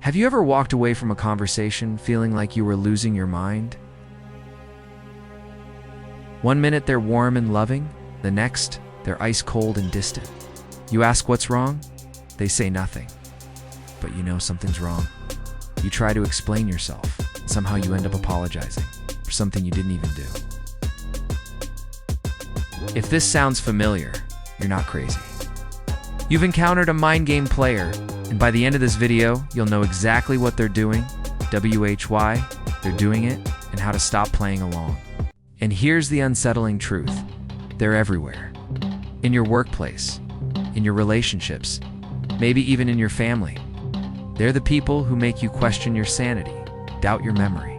Have you ever walked away from a conversation feeling like you were losing your mind? One minute they're warm and loving, the next they're ice cold and distant. You ask what's wrong? They say nothing. But you know something's wrong. You try to explain yourself, and somehow you end up apologizing for something you didn't even do. If this sounds familiar, you're not crazy. You've encountered a mind game player, and by the end of this video, you'll know exactly what they're doing, why they're doing it, and how to stop playing along. And here's the unsettling truth. They're everywhere. In your workplace, in your relationships, maybe even in your family. They're the people who make you question your sanity, doubt your memory,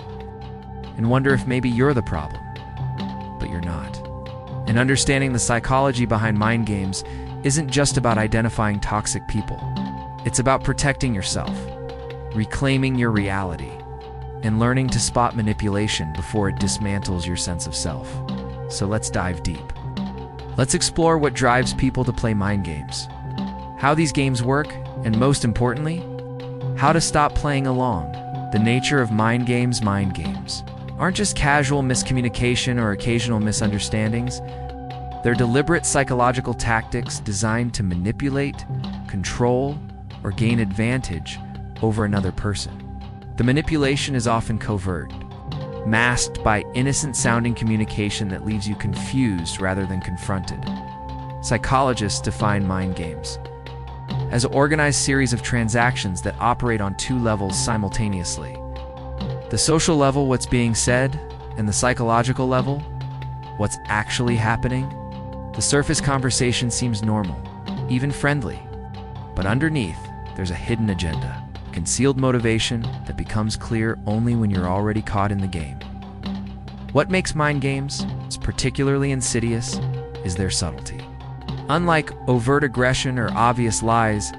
and wonder if maybe you're the problem. But you're not. And understanding the psychology behind mind games isn't just about identifying toxic people. It's about protecting yourself, reclaiming your reality, and learning to spot manipulation before it dismantles your sense of self. So let's dive deep. Let's explore what drives people to play mind games, how these games work, and most importantly, how to stop playing along. The nature of mind games aren't just casual miscommunication or occasional misunderstandings. They're deliberate psychological tactics designed to manipulate, control, or gain advantage over another person. The manipulation is often covert, masked by innocent-sounding communication that leaves you confused rather than confronted. Psychologists define mind games as an organized series of transactions that operate on two levels simultaneously. The social level, what's being said, and the psychological level, what's actually happening. The surface conversation seems normal, even friendly, but underneath, there's a hidden agenda, concealed motivation that becomes clear only when you're already caught in the game. What makes mind games particularly insidious is their subtlety. Unlike overt aggression or obvious lies,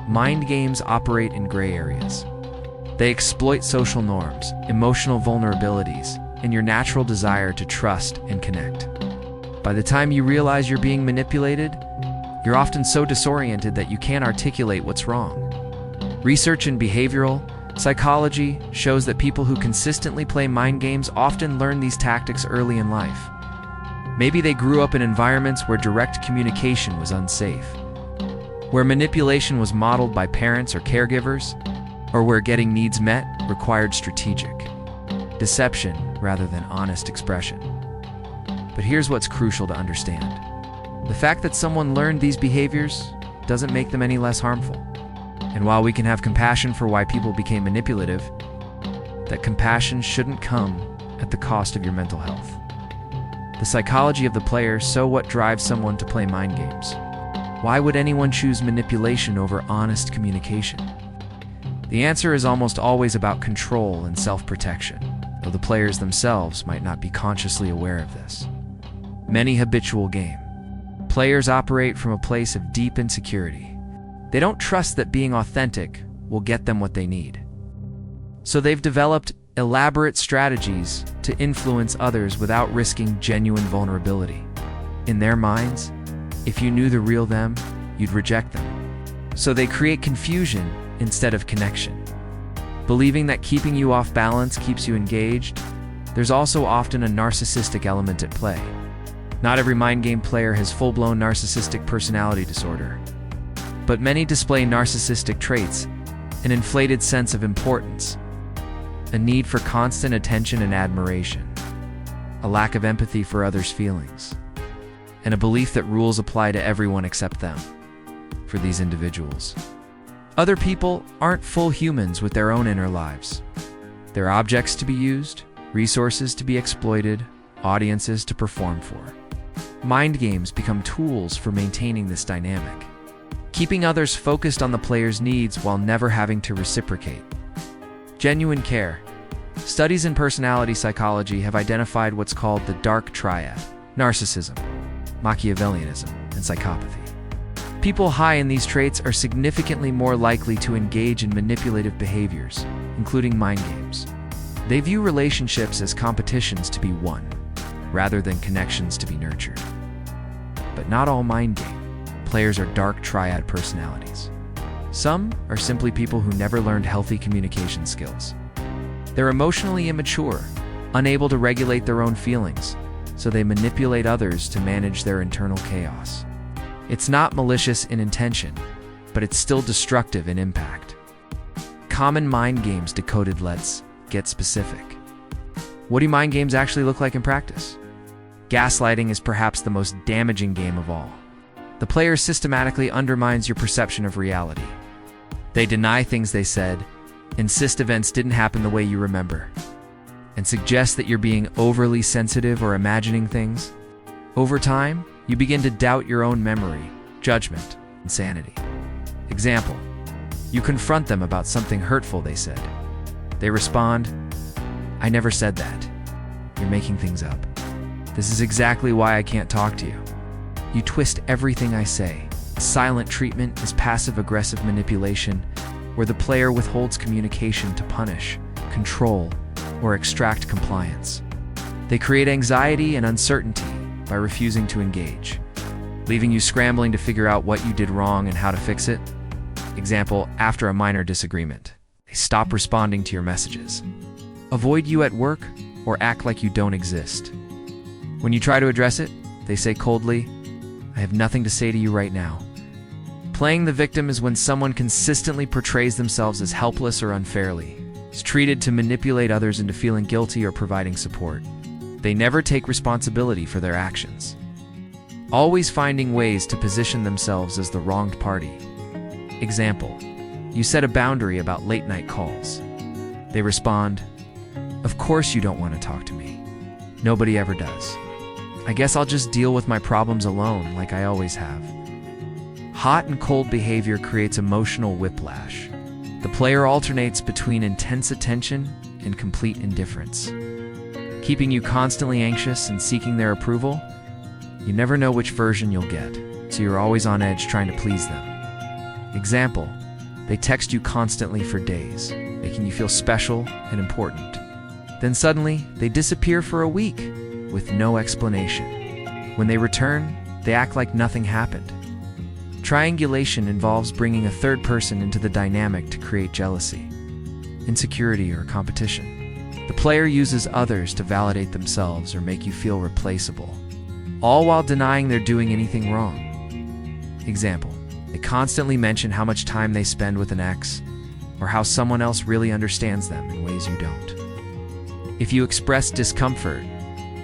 mind games operate in gray areas. They exploit social norms, emotional vulnerabilities, and your natural desire to trust and connect. By the time you realize you're being manipulated, you're often so disoriented that you can't articulate what's wrong. Research in behavioral psychology shows that people who consistently play mind games often learn these tactics early in life. Maybe they grew up in environments where direct communication was unsafe, where manipulation was modeled by parents or caregivers, or where getting needs met required strategic deception rather than honest expression. But here's what's crucial to understand. The fact that someone learned these behaviors doesn't make them any less harmful. And while we can have compassion for why people became manipulative, that compassion shouldn't come at the cost of your mental health. The psychology of the player, so what drives someone to play mind games? Why would anyone choose manipulation over honest communication? The answer is almost always about control and self-protection, though the players themselves might not be consciously aware of this. Many habitual game players operate from a place of deep insecurity. They don't trust that being authentic will get them what they need. So they've developed elaborate strategies to influence others without risking genuine vulnerability. In their minds, if you knew the real them, you'd reject them. So they create confusion instead of connection. Believing that keeping you off balance keeps you engaged, there's also often a narcissistic element at play. Not every mind game player has full-blown narcissistic personality disorder, but many display narcissistic traits, an inflated sense of importance, a need for constant attention and admiration, a lack of empathy for others' feelings, and a belief that rules apply to everyone except them. For these individuals, other people aren't full humans with their own inner lives. They're objects to be used, resources to be exploited, audiences to perform for. Mind games become tools for maintaining this dynamic, keeping others focused on the player's needs while never having to reciprocate. Genuine care. Studies in personality psychology have identified what's called the dark triad: narcissism, Machiavellianism, and psychopathy. People high in these traits are significantly more likely to engage in manipulative behaviors, including mind games. They view relationships as competitions to be won, rather than connections to be nurtured. But not all mind game players are dark triad personalities. Some are simply people who never learned healthy communication skills. They're emotionally immature, unable to regulate their own feelings, so they manipulate others to manage their internal chaos. It's not malicious in intention, but it's still destructive in impact. Common mind games decoded. Let's get specific. What do mind games actually look like in practice? Gaslighting is perhaps the most damaging game of all. The player systematically undermines your perception of reality. They deny things they said, insist events didn't happen the way you remember, and suggest that you're being overly sensitive or imagining things. Over time, you begin to doubt your own memory, judgment, and sanity. Example: you confront them about something hurtful they said. They respond, "I never said that. You're making things up. This is exactly why I can't talk to you. You twist everything I say." Silent treatment is passive-aggressive manipulation, where the player withholds communication to punish, control, or extract compliance. They create anxiety and uncertainty by refusing to engage, leaving you scrambling to figure out what you did wrong and how to fix it. Example: after a minor disagreement, they stop responding to your messages, avoid you at work, or act like you don't exist. When you try to address it, they say coldly, "I have nothing to say to you right now." Playing the victim is when someone consistently portrays themselves as helpless or unfairly, is treated to manipulate others into feeling guilty or providing support. They never take responsibility for their actions, always finding ways to position themselves as the wronged party. Example: you set a boundary about late-night calls. They respond, "Of course you don't want to talk to me. Nobody ever does. I guess I'll just deal with my problems alone like I always have." Hot and cold behavior creates emotional whiplash. The player alternates between intense attention and complete indifference, keeping you constantly anxious and seeking their approval. You never know which version you'll get, so you're always on edge trying to please them. Example: they text you constantly for days, making you feel special and important. Then suddenly, they disappear for a week with no explanation. When they return, they act like nothing happened. Triangulation involves bringing a third person into the dynamic to create jealousy, insecurity, or competition. The player uses others to validate themselves or make you feel replaceable, all while denying they're doing anything wrong. Example: they constantly mention how much time they spend with an ex, or how someone else really understands them in ways you don't. If you express discomfort,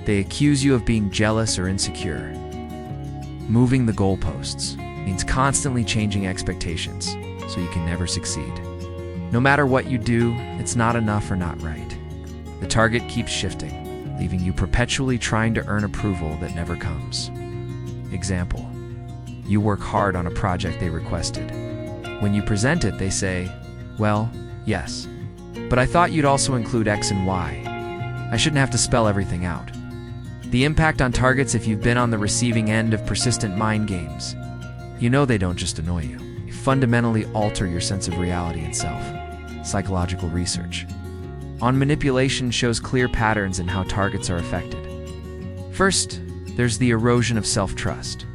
they accuse you of being jealous or insecure. Moving the goalposts means constantly changing expectations, so you can never succeed. No matter what you do, it's not enough or not right. The target keeps shifting, leaving you perpetually trying to earn approval that never comes. Example: you work hard on a project they requested. When you present it, they say, "Well, yes, but I thought you'd also include X and Y. I shouldn't have to spell everything out." The impact on targets: if you've been on the receiving end of persistent mind games, you know they don't just annoy you. They fundamentally alter your sense of reality and self. Psychological research on manipulation shows clear patterns in how targets are affected. First, there's the erosion of self-trust.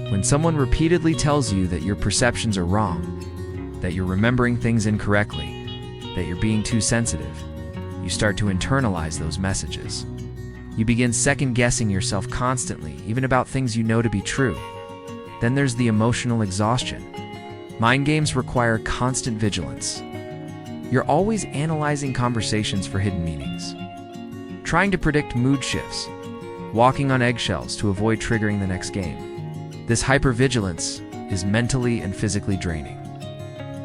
When someone repeatedly tells you that your perceptions are wrong, that you're remembering things incorrectly, that you're being too sensitive, you start to internalize those messages. You begin second-guessing yourself constantly, even about things you know to be true. Then there's the emotional exhaustion. Mind games require constant vigilance. You're always analyzing conversations for hidden meanings, trying to predict mood shifts, walking on eggshells to avoid triggering the next game. This hypervigilance is mentally and physically draining.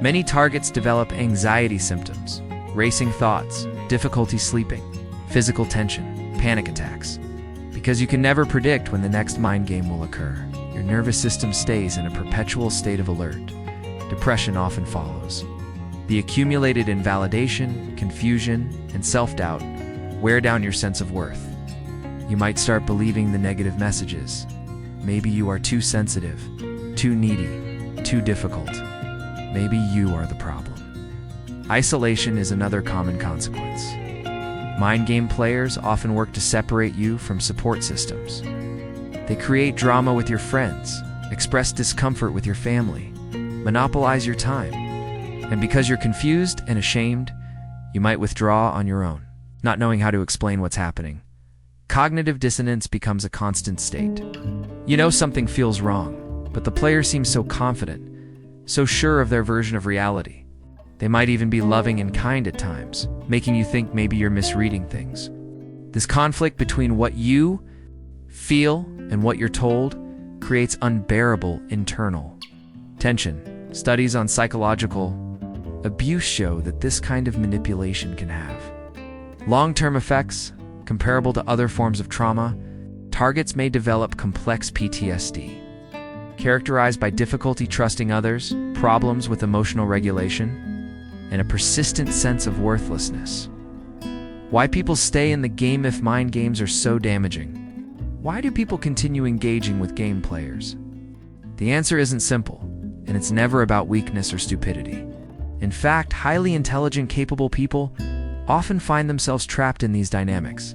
Many targets develop anxiety symptoms, racing thoughts, difficulty sleeping, physical tension, panic attacks. Because you can never predict when the next mind game will occur, your nervous system stays in a perpetual state of alert. Depression often follows. The accumulated invalidation, confusion, and self-doubt wear down your sense of worth. You might start believing the negative messages. Maybe you are too sensitive, too needy, too difficult. Maybe you are the problem. Isolation is another common consequence. Mind game players often work to separate you from support systems. They create drama with your friends, express discomfort with your family, monopolize your time, And because you're confused and ashamed, you might withdraw on your own, not knowing how to explain what's happening. Cognitive dissonance becomes a constant state. You know something feels wrong, but the player seems so confident, so sure of their version of reality. They might even be loving and kind at times, making you think maybe you're misreading things. This conflict between what you feel and what you're told creates unbearable internal tension. Studies on psychological abuse show that this kind of manipulation can have long-term effects comparable to other forms of trauma. Targets may develop complex PTSD, characterized by difficulty trusting others, problems with emotional regulation, and a persistent sense of worthlessness. Why people stay in the game if mind games are so damaging? Why do people continue engaging with game players? The answer isn't simple, and it's never about weakness or stupidity. In fact, highly intelligent, capable people often find themselves trapped in these dynamics.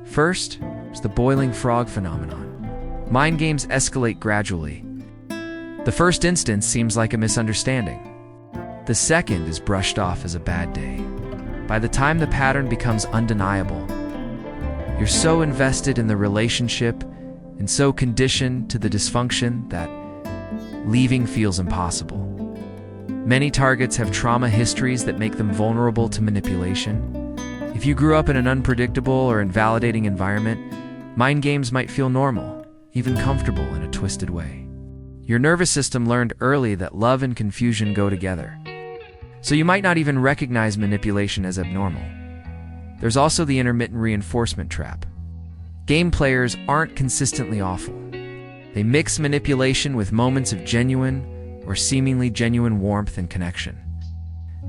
First is the boiling frog phenomenon. Mind games escalate gradually. The first instance seems like a misunderstanding. The second is brushed off as a bad day. By the time the pattern becomes undeniable, you're so invested in the relationship and so conditioned to the dysfunction that leaving feels impossible. Many targets have trauma histories that make them vulnerable to manipulation. If you grew up in an unpredictable or invalidating environment, mind games might feel normal, even comfortable in a twisted way. Your nervous system learned early that love and confusion go together, so you might not even recognize manipulation as abnormal. There's also the intermittent reinforcement trap. Game players aren't consistently awful. They mix manipulation with moments of genuine or seemingly genuine warmth and connection.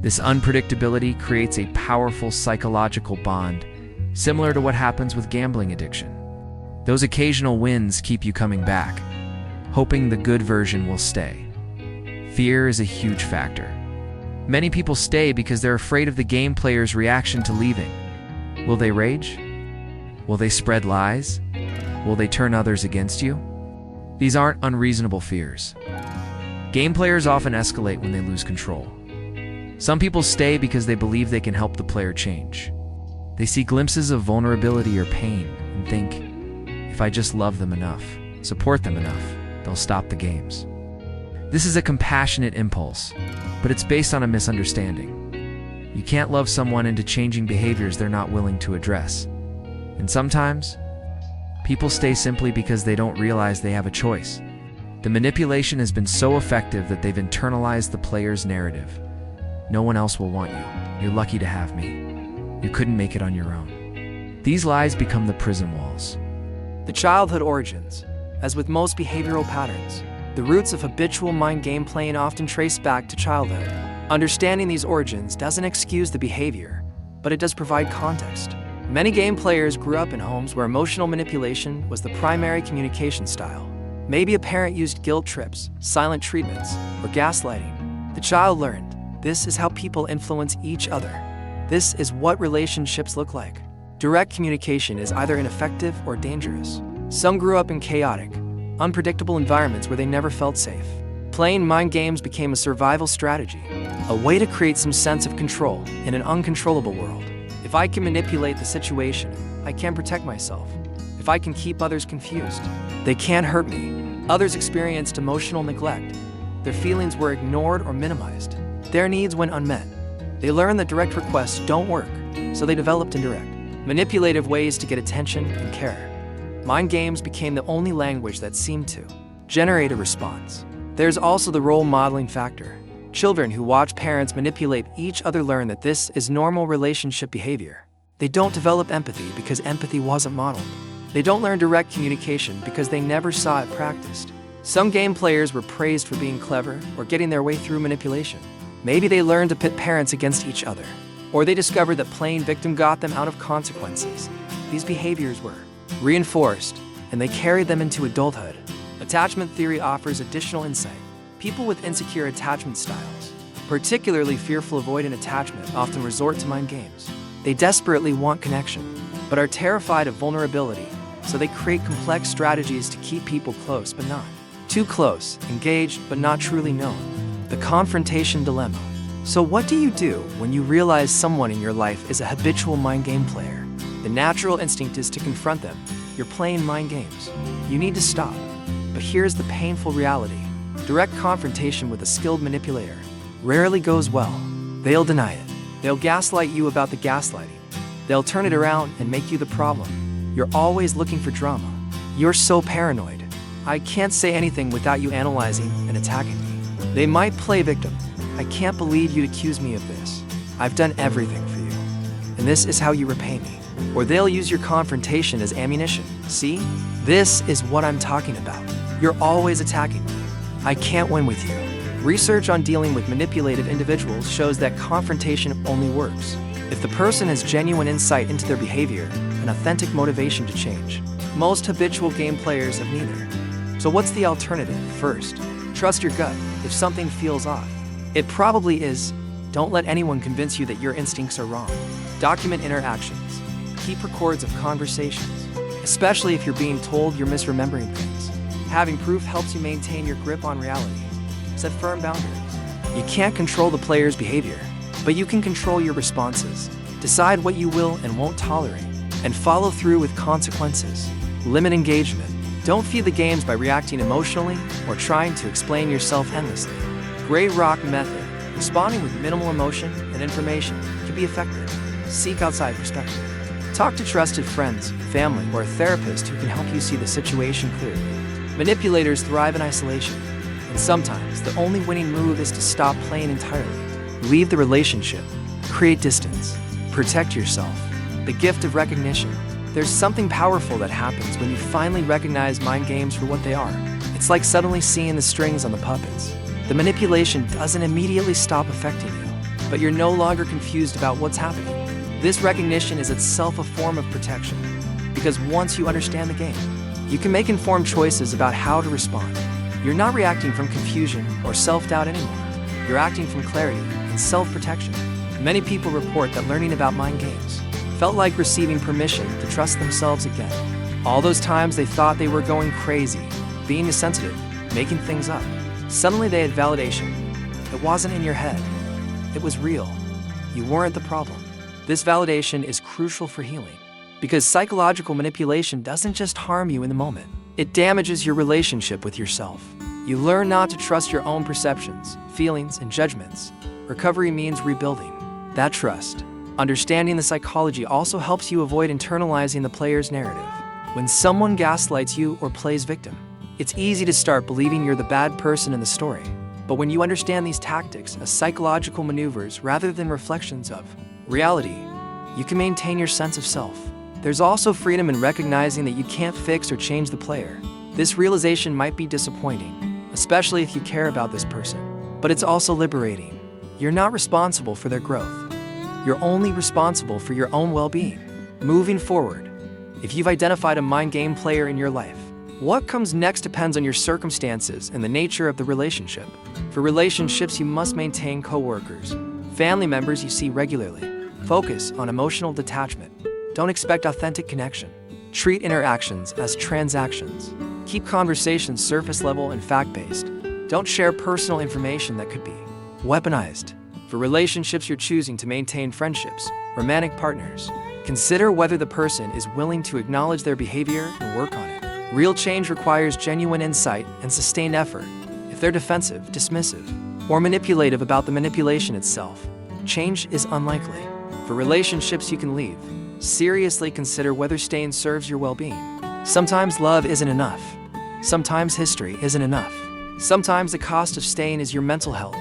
This unpredictability creates a powerful psychological bond, similar to what happens with gambling addiction. Those occasional wins keep you coming back, hoping the good version will stay. Fear is a huge factor. Many people stay because they're afraid of the game player's reaction to leaving. Will they rage? Will they spread lies? Will they turn others against you? These aren't unreasonable fears. Game players often escalate when they lose control. Some people stay because they believe they can help the player change. They see glimpses of vulnerability or pain and think, if I just love them enough, support them enough, they'll stop the games. This is a compassionate impulse, but it's based on a misunderstanding. You can't love someone into changing behaviors they're not willing to address. And sometimes, people stay simply because they don't realize they have a choice. The manipulation has been so effective that they've internalized the player's narrative. No one else will want you. You're lucky to have me. You couldn't make it on your own. These lies become the prison walls. The childhood origins. As with most behavioral patterns, the roots of habitual mind game playing often trace back to childhood. Understanding these origins doesn't excuse the behavior, but it does provide context. Many game players grew up in homes where emotional manipulation was the primary communication style. Maybe a parent used guilt trips, silent treatments, or gaslighting. The child learned, this is how people influence each other. This is what relationships look like. Direct communication is either ineffective or dangerous. Some grew up in chaotic, unpredictable environments where they never felt safe. Playing mind games became a survival strategy, a way to create some sense of control in an uncontrollable world. If I can manipulate the situation, I can protect myself. If I can keep others confused, they can't hurt me. Others experienced emotional neglect. Their feelings were ignored or minimized. Their needs went unmet. They learned that direct requests don't work, so they developed indirect, manipulative ways to get attention and care. Mind games became the only language that seemed to generate a response. There's also the role modeling factor. Children who watch parents manipulate each other learn that this is normal relationship behavior. They don't develop empathy because empathy wasn't modeled. They don't learn direct communication because they never saw it practiced. Some game players were praised for being clever or getting their way through manipulation. Maybe they learned to pit parents against each other, or they discovered that playing victim got them out of consequences. These behaviors were reinforced, and they carried them into adulthood. Attachment theory offers additional insight. People with insecure attachment styles, particularly fearful avoidant attachment, often resort to mind games. They desperately want connection, but are terrified of vulnerability, so they create complex strategies to keep people close but not too close, engaged but not truly known. The confrontation dilemma. So what do you do when you realize someone in your life is a habitual mind game player? The natural instinct is to confront them. You're playing mind games. You need to stop. But here's the painful reality. Direct confrontation with a skilled manipulator rarely goes well. They'll deny it. They'll gaslight you about the gaslighting. They'll turn it around and make you the problem. You're always looking for drama. You're so paranoid. I can't say anything without you analyzing and attacking me. They might play victim. I can't believe you'd accuse me of this. I've done everything for you. And this is how you repay me. Or they'll use your confrontation as ammunition. See? This is what I'm talking about. You're always attacking me. I can't win with you. Research on dealing with manipulated individuals shows that confrontation only works if the person has genuine insight into their behavior and authentic motivation to change. Most habitual game players have neither. So what's the alternative? First, trust your gut. If something feels off, it probably is. Don't let anyone convince you that your instincts are wrong. Document interactions. Keep records of conversations, especially if you're being told you're misremembering things. Having proof helps you maintain your grip on reality. Set firm boundaries. You can't control the player's behavior, but you can control your responses. Decide what you will and won't tolerate, and follow through with consequences. Limit engagement. Don't feed the games by reacting emotionally or trying to explain yourself endlessly. Gray rock method. Responding with minimal emotion and information can be effective. Seek outside perspective. Talk to trusted friends, family, or a therapist who can help you see the situation clearly. Manipulators thrive in isolation, and sometimes the only winning move is to stop playing entirely. Leave the relationship. Create distance. Protect yourself. The gift of recognition. There's something powerful that happens when you finally recognize mind games for what they are. It's like suddenly seeing the strings on the puppets. The manipulation doesn't immediately stop affecting you, but you're no longer confused about what's happening. This recognition is itself a form of protection, because once you understand the game, you can make informed choices about how to respond. You're not reacting from confusion or self-doubt anymore. You're acting from clarity and self-protection. Many people report that learning about mind games felt like receiving permission to trust themselves again. All those times they thought they were going crazy, being insensitive, making things up. Suddenly they had validation. It wasn't in your head. It was real. You weren't the problem. This validation is crucial for healing, because psychological manipulation doesn't just harm you in the moment. It damages your relationship with yourself. You learn not to trust your own perceptions, feelings, and judgments. Recovery means rebuilding that trust. Understanding the psychology also helps you avoid internalizing the player's narrative. When someone gaslights you or plays victim, it's easy to start believing you're the bad person in the story. But when you understand these tactics as psychological maneuvers rather than reflections of reality, you can maintain your sense of self. There's also freedom in recognizing that you can't fix or change the player. This realization might be disappointing, especially if you care about this person, but it's also liberating. You're not responsible for their growth. You're only responsible for your own well-being. Moving forward, if you've identified a mind game player in your life, what comes next depends on your circumstances and the nature of the relationship. For relationships you must maintain coworkers, family members you see regularly. Focus on emotional detachment. Don't expect authentic connection. Treat interactions as transactions. Keep conversations surface level and fact-based. Don't share personal information that could be weaponized. For relationships you're choosing to maintain friendships, romantic partners, consider whether the person is willing to acknowledge their behavior and work on it. Real change requires genuine insight and sustained effort. If they're defensive, dismissive, or manipulative about the manipulation itself, change is unlikely. For relationships you can leave, seriously consider whether staying serves your well-being. Sometimes love isn't enough. Sometimes history isn't enough. Sometimes the cost of staying is your mental health,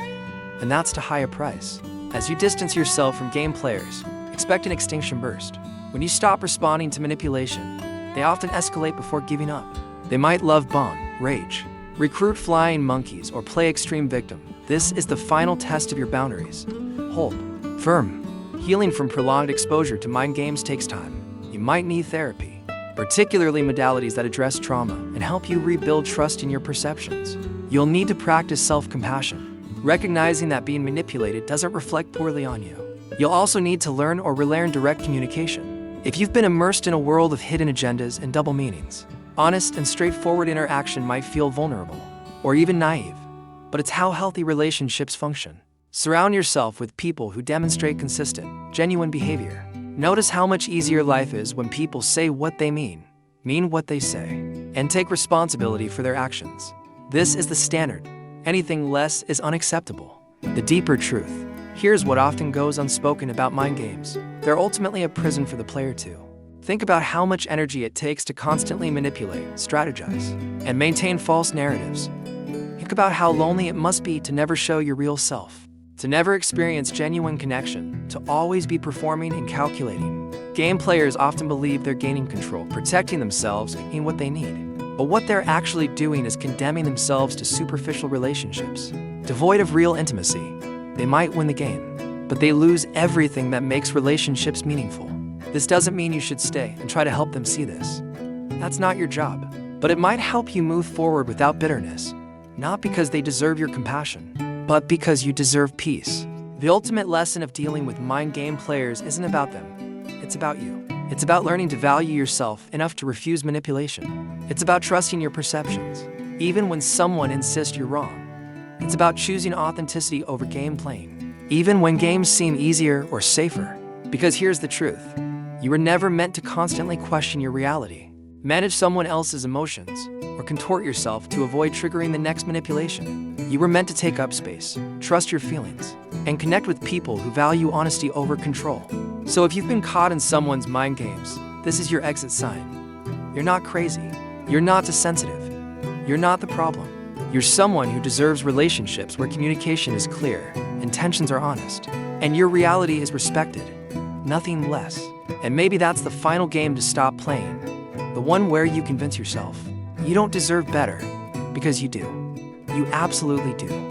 and that's to high a price. As you distance yourself from game players, expect an extinction burst. When you stop responding to manipulation, they often escalate before giving up. They might love bomb, rage, recruit flying monkeys, or play extreme victim. This is the final test of your boundaries. Hold firm. Healing from prolonged exposure to mind games takes time. You might need therapy, particularly modalities that address trauma and help you rebuild trust in your perceptions. You'll need to practice self-compassion, recognizing that being manipulated doesn't reflect poorly on you. You'll also need to learn or relearn direct communication. If you've been immersed in a world of hidden agendas and double meanings, honest and straightforward interaction might feel vulnerable or even naive, but it's how healthy relationships function. Surround yourself with people who demonstrate consistent, genuine behavior. Notice how much easier life is when people say what they mean what they say, and take responsibility for their actions. This is the standard. Anything less is unacceptable. The deeper truth. Here's what often goes unspoken about mind games. They're ultimately a prison for the player too. Think about how much energy it takes to constantly manipulate, strategize, and maintain false narratives. Think about how lonely it must be to never show your real self, to never experience genuine connection, to always be performing and calculating. Game players often believe they're gaining control, protecting themselves in what they need. But what they're actually doing is condemning themselves to superficial relationships, devoid of real intimacy. They might win the game, but they lose everything that makes relationships meaningful. This doesn't mean you should stay and try to help them see this. That's not your job, but it might help you move forward without bitterness, not because they deserve your compassion, but because you deserve peace. The ultimate lesson of dealing with mind game players isn't about them. It's about you. It's about learning to value yourself enough to refuse manipulation. It's about trusting your perceptions, even when someone insists you're wrong. It's about choosing authenticity over game playing, even when games seem easier or safer. Because here's the truth. You were never meant to constantly question your reality, manage someone else's emotions, or contort yourself to avoid triggering the next manipulation. You were meant to take up space, trust your feelings, and connect with people who value honesty over control. So if you've been caught in someone's mind games, this is your exit sign. You're not crazy. You're not too sensitive. You're not the problem. You're someone who deserves relationships where communication is clear, intentions are honest, and your reality is respected, nothing less. And maybe that's the final game to stop playing, the one where you convince yourself you don't deserve better, because you do. You absolutely do.